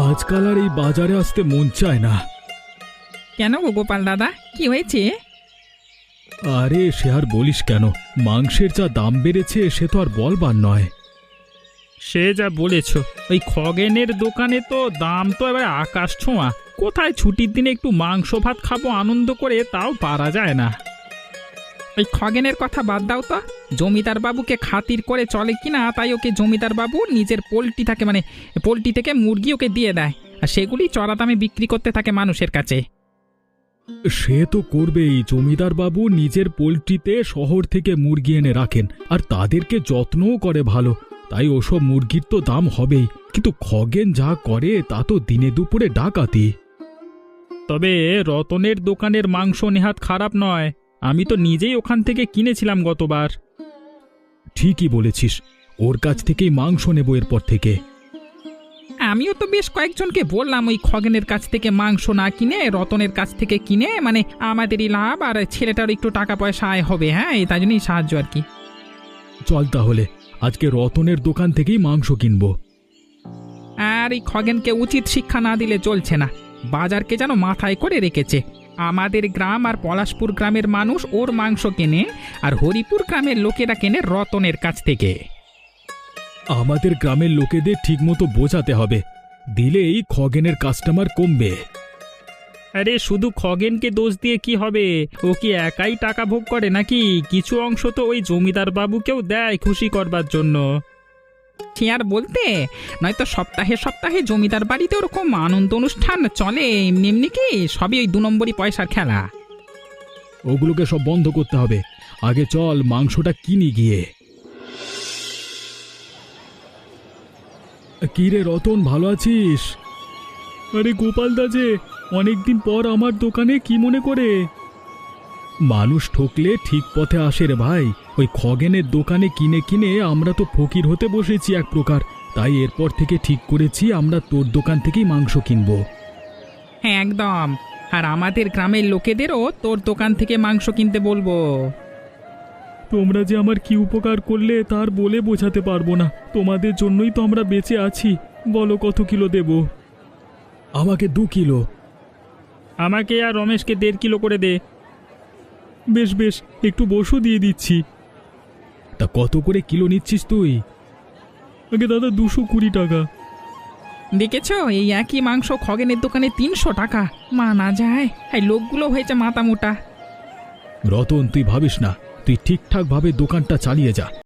আজকাল আর এই বাজারে আসতে মন চায় না। কেন গো গোপাল দাদা, কি হয়েছে? আরে সে আর বলিস কেন, মাংসের যা দাম বেড়েছে সে তো আর বলবার নয়। সে যা বলেছ, ওই খগেনের দোকানে তো দাম তো এবার আকাশ ছোঁয়া। কোথায় ছুটির দিনে একটু মাংস ভাত খাবো আনন্দ করে, তাও পারা যায় না। ওই খগেনের কথা বাদ দাও তো। জমিদার বাবুকে খাতির করে চলে কিনা, তাই ওকে জমিদার বাবু নিজের পোল্ট্রি থাকে, মানে পোল্ট্রি থেকে মুরগি ওকে দিয়ে দেয়, আর সেগুলি চড়া দামে বিক্রি করতে থাকে মানুষের কাছে। সে তো করবেই, জমিদার বাবু নিজের পোল্ট্রিতে শহর থেকে মুরগি এনে রাখেন আর তাদেরকে যত্নও করে ভালো, তাই ওসব মুরগির তো দাম হবেই। কিন্তু খগেন যা করে তা তো দিনে দুপুরে ডাকাতি। তবে রতনের দোকানের মাংস নেহাত খারাপ নয়, আমি তো নিজেই ওখান থেকে কিনেছিলাম গতবার। ঠিকই বলেছিস, ওর কাছ থেকেই মাংস নেব এরপর থেকে। আমিও তো বেশ কয়েকজনকে বললাম ওই খগেনের কাছ থেকে মাংস না কিনে রতনের কাছ থেকে কিনে, মানে আমাদেরই লাভ আর ছেলেটার একটু টাকা পয়সা আয় হবে। হ্যাঁ, তাই জন্যই সাহায্য আর কি। চল তাহলে আজকে রতনের দোকান থেকেই মাংস কিনবো। আর এই খগেনকে উচিত শিক্ষা না দিলে চলছে না, বাজারকে যেন মাথায় করে রেখেছে। আমাদের গ্রাম আর পলাশপুর গ্রামের মানুষ ওর মাংস কেনে, আর হরিপুর গ্রামের লোকেরা কেনে রতনের কাছ থেকে। আমাদের গ্রামের লোকেদের ঠিকমতো বোঝাতে হবে, দিলেই খগেনের কাস্টমার কমবে। আরে শুধু খগেনকে দোষ দিয়ে কি হবে? ও কি একাই টাকা ভোগ করে নাকি? কিছু অংশ তো ওই জমিদার বাবুকেও দেয় খুশি করবার জন্য। সে আর বলতে, নয়তো সপ্তাহে সপ্তাহে জমিদার বাড়িতে ওরকম আনন্দ অনুষ্ঠান চলে, এমনি এমনি কি সবই ওই 2 নম্বরই পয়সার খেলা। ওগুলোকে সব বন্ধ করতে হবে, আগে চল মাংসটা কিনি গিয়ে। কি রে রতন, ভালো আছিস? আরে গোপাল দা যে, অনেকদিন পর আমার দোকানে কি মনে করে? মানুষ ঠকলে ঠিক পথে আসে রে ভাই। ওই খগেনের দোকানে কিনে কিনে আমরা তো ফকির হতে বসেছি এক প্রকার, তাই এরপর থেকে ঠিক করেছি আমরা তোর দোকান থেকেই মাংস কিনবো। হ্যাঁ একদম, আর আমাদের গ্রামের লোকেদেরও তোর দোকান থেকে মাংস কিনতে বলবো। তোমরা যে আমার কি উপকার করলে তার বলে বোঝাতে পারবো না। তোমাদের জন্যই তো আমরা বেঁচে আছি। বলো কত কিলো দেব? আমাকে 2 কিলো। আমাকে আর রমেশকে 1.5 কিলো করে দে। বেশ বেশ, একটু বসু দিয়ে দিচ্ছি। তা কত করে কিলো নিচ্ছিস তুই? আগে দাদা 220 টাকা। দেখেছ, এই একই মাংস খগেনের দোকানে 300 টাকা। মানা যায়, এই লোকগুলো হয়েছে মাথা মোটা। রতন তুই ভাবিস না, তুই ঠিকঠাক ভাবে দোকানটা চালিয়ে যা।